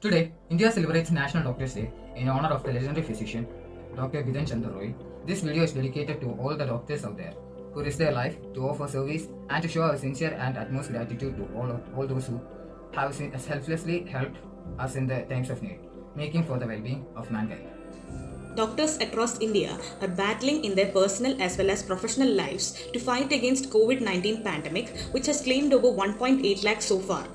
Today, India celebrates National Doctors' Day in honor of the legendary physician, Dr. Bidhan Chandra Roy. This video is dedicated to all the doctors out there who risk their life to offer service and to show our sincere and utmost gratitude to all those who have selflessly helped us in the times of need, making for the well-being of mankind. Doctors across India are battling in their personal as well as professional lives to fight against COVID-19 pandemic, which has claimed over 1.8 lakh so far.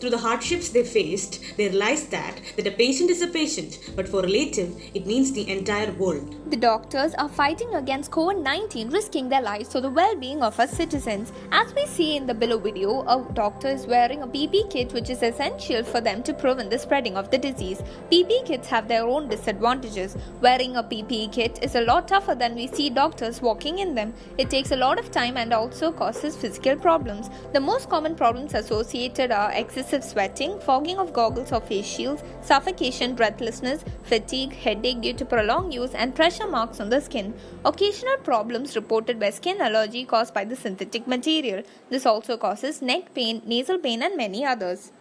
Through the hardships they faced, they realized that a patient is a patient, but for a relative, it means the entire world. The doctors are fighting against COVID-19, risking their lives for the well-being of our citizens. As we see in the below video, a doctor is wearing a PPE kit which is essential for them to prevent the spreading of the disease. PPE kits have their own disadvantages. Wearing a PPE kit is a lot tougher than we see doctors walking in them. It takes a lot of time and also causes physical problems. The most common problems associated are excessive sweating, fogging of goggles or face shields, suffocation, breathlessness, fatigue, headache due to prolonged use, and pressure marks on the skin. Occasional problems reported by skin allergy caused by the synthetic material. This also causes neck pain, nasal pain, and many others.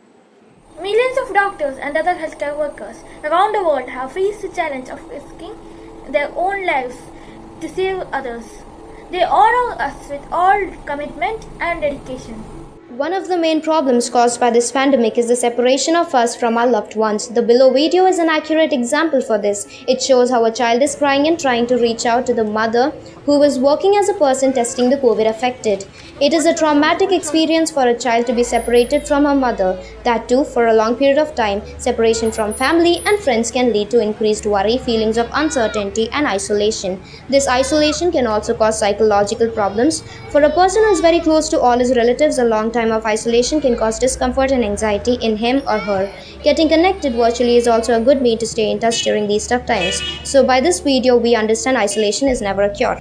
Millions of doctors and other healthcare workers around the world have faced the challenge of risking their own lives to save others. They honor us with all commitment and dedication. One of the main problems caused by this pandemic is the separation of us from our loved ones. The below video is an accurate example for this. It shows how a child is crying and trying to reach out to the mother who was working as a person testing the COVID affected. It is a traumatic experience for a child to be separated from her mother. That too for a long period of time. Separation from family and friends can lead to increased worry, feelings of uncertainty and isolation. This isolation can also cause psychological problems. For a person who is very close to all his relatives, a long time of isolation can cause discomfort and anxiety in him or her. Getting connected virtually is also a good way to stay in touch during these tough times. So by this video, we understand isolation is never a cure.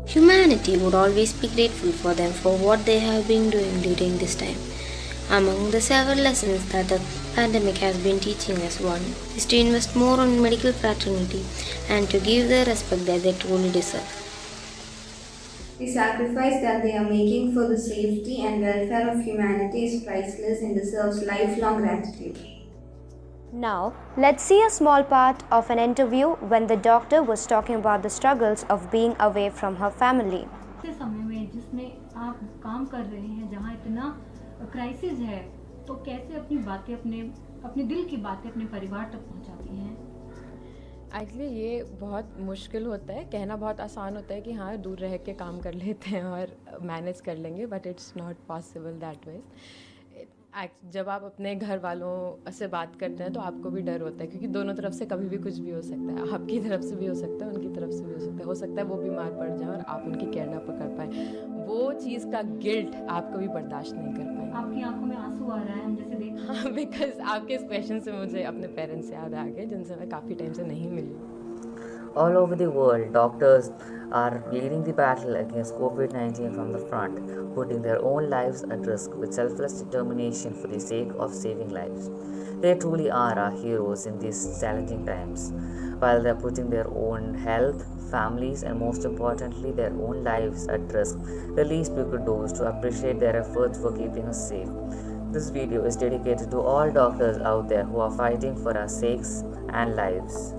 Humanity would always be grateful for them for what they have been doing during this time. Among the several lessons that the pandemic has been teaching us, one is to invest more on medical fraternity and to give the respect that they truly deserve. The sacrifice that they are making for the safety and welfare of humanity is priceless and deserves lifelong gratitude. Now, let's see a small part of an interview when the doctor was talking about the struggles of being away from her family. ऐसे समय में जिसमें आप काम कर रहे हैं, जहाँ इतना क्राइसिस है, तो कैसे अपनी बातें अपने दिल की बातें अपने परिवार तक पहुँचाती हैं? एक्चुअली ये बहुत मुश्किल होता है, कहना बहुत आसान होता है कि हाँ दूर रह के काम कर लेते हैं और मैनेज कर लेंगे, but it's not possible that way. जब आप अपने घर वालों से बात करते हैं तो आपको भी डर होता है, क्योंकि दोनों तरफ से कभी भी कुछ भी हो सकता है. आपकी तरफ से भी हो सकता है, उनकी तरफ से भी हो सकता है वो बीमार पड़ जाए और आप उनकी केयर ना कर पाए. वो चीज़ का गिल्ट आप कभी बर्दाश्त नहीं कर पाए. आपकी आंखों में आंसू आ रहा है हम जैसे देख. हाँ, बिकॉज आपके इस क्वेश्चन से मुझे अपने पेरेंट्स याद आ गए जिनसे मैं काफ़ी टाइम से नहीं मिली. All over the world, doctors are leading the battle against COVID-19 from the front, putting their own lives at risk with selfless determination for the sake of saving lives. They truly are our heroes in these challenging times. While they are putting their own health, families, and most importantly, their own lives at risk, the least we could do is to appreciate their efforts for keeping us safe. This video is dedicated to all doctors out there who are fighting for our sakes and lives.